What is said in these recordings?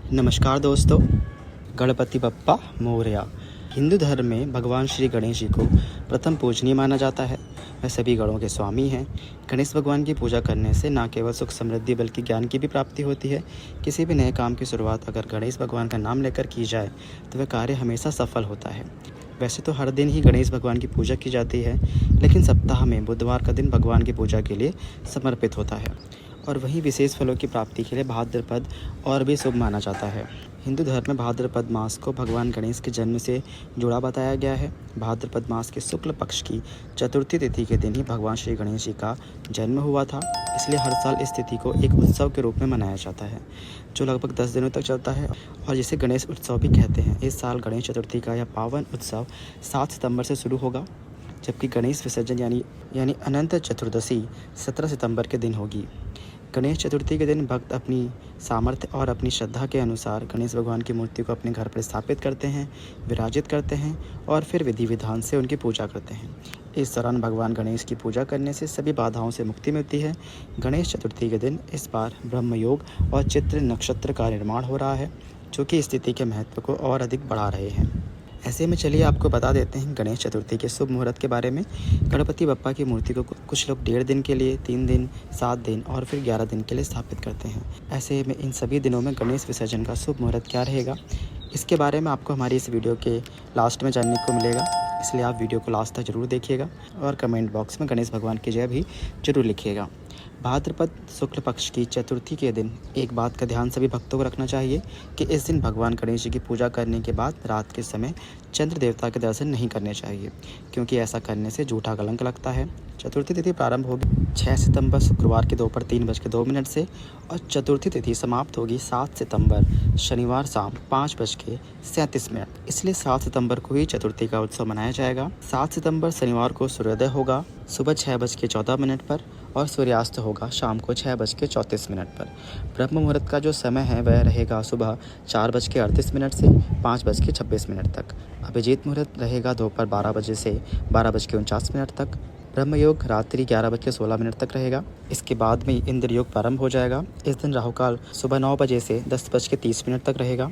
नमस्कार दोस्तों, गणपति बप्पा मोरया। हिंदू धर्म में भगवान श्री गणेश जी को प्रथम पूजनीय माना जाता है। वह सभी गणों के स्वामी हैं। गणेश भगवान की पूजा करने से न केवल सुख समृद्धि बल्कि ज्ञान की भी प्राप्ति होती है। किसी भी नए काम की शुरुआत अगर गणेश भगवान का नाम लेकर की जाए तो वह कार्य हमेशा सफल होता है। वैसे तो हर दिन ही गणेश भगवान की पूजा की जाती है, लेकिन सप्ताह में बुधवार का दिन भगवान की पूजा के लिए समर्पित होता है और वहीं विशेष फलों की प्राप्ति के लिए भाद्रपद और भी शुभ माना जाता है। हिंदू धर्म में भाद्रपद मास को भगवान गणेश के जन्म से जुड़ा बताया गया है। भाद्रपद मास के शुक्ल पक्ष की चतुर्थी तिथि के दिन ही भगवान श्री गणेश जी का जन्म हुआ था, इसलिए हर साल इस तिथि को एक उत्सव के रूप में मनाया जाता है जो लगभग 10 दिनों तक चलता है और जिसे गणेश उत्सव भी कहते हैं। इस साल गणेश चतुर्थी का यह पावन उत्सव 7 सितंबर से शुरू होगा, जबकि गणेश विसर्जन यानी अनंत चतुर्दशी 17 सितंबर के दिन होगी। गणेश चतुर्थी के दिन भक्त अपनी सामर्थ्य और अपनी श्रद्धा के अनुसार गणेश भगवान की मूर्ति को अपने घर पर स्थापित करते हैं, विराजित करते हैं और फिर विधि विधान से उनकी पूजा करते हैं। इस दौरान भगवान गणेश की पूजा करने से सभी बाधाओं से मुक्ति मिलती है। गणेश चतुर्थी के दिन इस बार ब्रह्मयोग और चित्र नक्षत्र का निर्माण हो रहा है, जो कि स्थिति के महत्व को और अधिक बढ़ा रहे हैं। ऐसे में चलिए आपको बता देते हैं गणेश चतुर्थी के शुभ मुहूर्त के बारे में। गणपति बप्पा की मूर्ति को कुछ लोग 1.5 दिन के लिए, 3 दिन, 7 दिन और फिर 11 दिन के लिए स्थापित करते हैं। ऐसे में इन सभी दिनों में गणेश विसर्जन का शुभ मुहूर्त क्या रहेगा, इसके बारे में आपको हमारी इस वीडियो के लास्ट में जानने को मिलेगा, इसलिए आप वीडियो को लास्ट तक जरूर देखिएगा और कमेंट बॉक्स में गणेश भगवान की जय भी जरूर लिखिएगा। भाद्रपद शुक्ल पक्ष की चतुर्थी के दिन एक बात का ध्यान सभी भक्तों को रखना चाहिए कि इस दिन भगवान गणेश जी की पूजा करने के बाद रात के समय चंद्र देवता के दर्शन नहीं करने चाहिए, क्योंकि ऐसा करने से झूठा कलंक लगता है। चतुर्थी तिथि प्रारंभ होगी 6 सितंबर शुक्रवार के दोपहर 3:02 से और चतुर्थी तिथि समाप्त होगी 7 सितंबर शनिवार शाम 5:37। इसलिए 7 सितंबर को ही चतुर्थी का उत्सव मनाया जाएगा। 7 सितंबर शनिवार को सूर्योदय होगा सुबह 6:14 पर और सूर्यास्त होगा शाम को 6:34 पर। ब्रह्म मुहूर्त का जो समय है वह रहेगा सुबह 4:38 से 5:26 तक। अभिजीत मुहूर्त रहेगा दोपहर 12 बजे से 12:49 तक। ब्रह्म योग रात्रि 11:16 तक रहेगा। इसके बाद में इंद्र योग प्रारंभ हो जाएगा। इस दिन राहु काल सुबह 9 बजे से 10:30 तक रहेगा।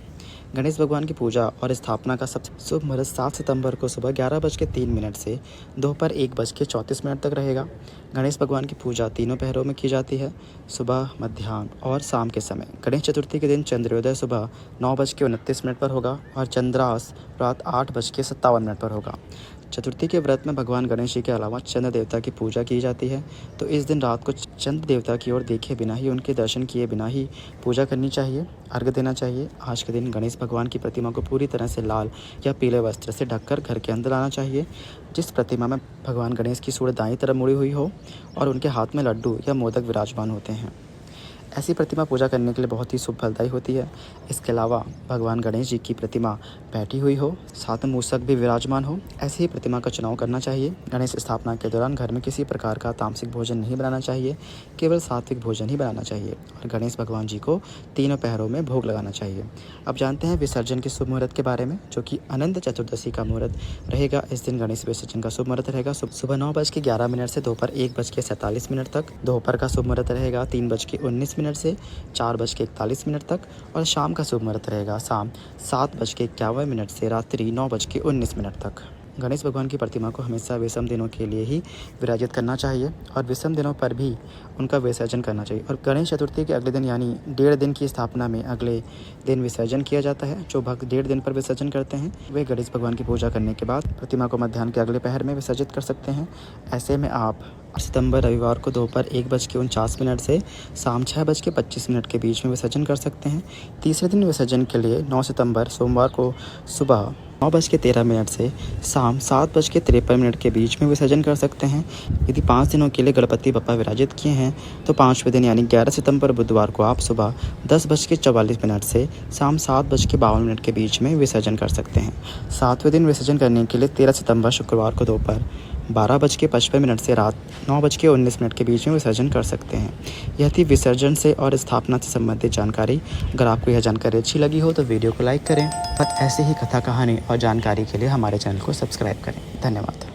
गणेश भगवान की पूजा और स्थापना का सबसे शुभ मुहूर्त 7 सितंबर को सुबह 11:03 से दोपहर 1:34 तक रहेगा। गणेश भगवान की पूजा तीनों पहरों में की जाती है, सुबह, मध्याह्न और शाम के समय। गणेश चतुर्थी के दिन चंद्रोदय सुबह 9:29 पर होगा और चंद्रास रात 8:57 पर होगा। चतुर्थी के व्रत में भगवान गणेश जी के अलावा चंद्र देवता की पूजा की जाती है, तो इस दिन रात को चंद्र देवता की ओर देखे बिना ही, उनके दर्शन किए बिना ही पूजा करनी चाहिए, अर्घ्य देना चाहिए। आज के दिन गणेश भगवान की प्रतिमा को पूरी तरह से लाल या पीले वस्त्र से ढककर घर के अंदर आना चाहिए। जिस प्रतिमा में भगवान गणेश की सूंड दाईं तरफ मुड़ी हुई हो और उनके हाथ में लड्डू या मोदक विराजमान होते हैं, ऐसी प्रतिमा पूजा करने के लिए बहुत ही शुभ फलदायी होती है। इसके अलावा भगवान गणेश जी की प्रतिमा बैठी हुई हो, साथ में मूषक भी विराजमान हो, ऐसी ही प्रतिमा का चुनाव करना चाहिए। गणेश स्थापना के दौरान घर में किसी प्रकार का तामसिक भोजन नहीं बनाना चाहिए, केवल सात्विक भोजन ही बनाना चाहिए और गणेश भगवान जी को तीनों पहरों में भोग लगाना चाहिए। अब जानते हैं विसर्जन के शुभ मुहूर्त के बारे में, जो कि अनंत चतुर्दशी का मुहूर्त रहेगा। इस दिन गणेश विसर्जन का शुभ मुहूर्त रहेगा सुबह 9:11 से दोपहर 1:47 तक। दोपहर का शुभ मुहूर्त रहेगा 3:19 से 4:41 तक और शाम का शुभ मुहूर्त रहेगा शाम 7:51 से रात्रि 9:19 तक। गणेश भगवान की प्रतिमा को हमेशा विषम दिनों के लिए ही विराजित करना चाहिए और विषम दिनों पर भी उनका विसर्जन करना चाहिए। और गणेश चतुर्थी के अगले दिन यानी 1.5 दिन की स्थापना में अगले दिन विसर्जन किया जाता है। जो भक्त 1.5 दिन पर विसर्जन करते हैं वे गणेश भगवान की पूजा करने के बाद प्रतिमा को मध्याह्न के अगले पहर में विसर्जित कर सकते हैं। ऐसे में आप 8 सितंबर रविवार को दोपहर 1:49 से शाम 6:25 के बीच में विसर्जन कर सकते हैं। तीसरे दिन विसर्जन के लिए 9 सितंबर सोमवार को सुबह 9:13 से शाम 7:53 के बीच में विसर्जन कर सकते हैं। यदि 5 दिनों के लिए गणपति बप्पा विराजित किए हैं तो 5वें दिन यानी 11 सितंबर बुधवार को आप सुबह 10:44 से शाम 7:52 के बीच में विसर्जन कर सकते हैं। 7वें दिन विसर्जन करने के लिए 13 सितंबर शुक्रवार को दोपहर 12:55 से रात 9:19 के बीच में विसर्जन कर सकते हैं। यह थी विसर्जन से और स्थापना से संबंधित जानकारी। अगर आपको यह जानकारी अच्छी लगी हो तो वीडियो को लाइक करें और ऐसे ही कथा कहानी और जानकारी के लिए हमारे चैनल को सब्सक्राइब करें। धन्यवाद।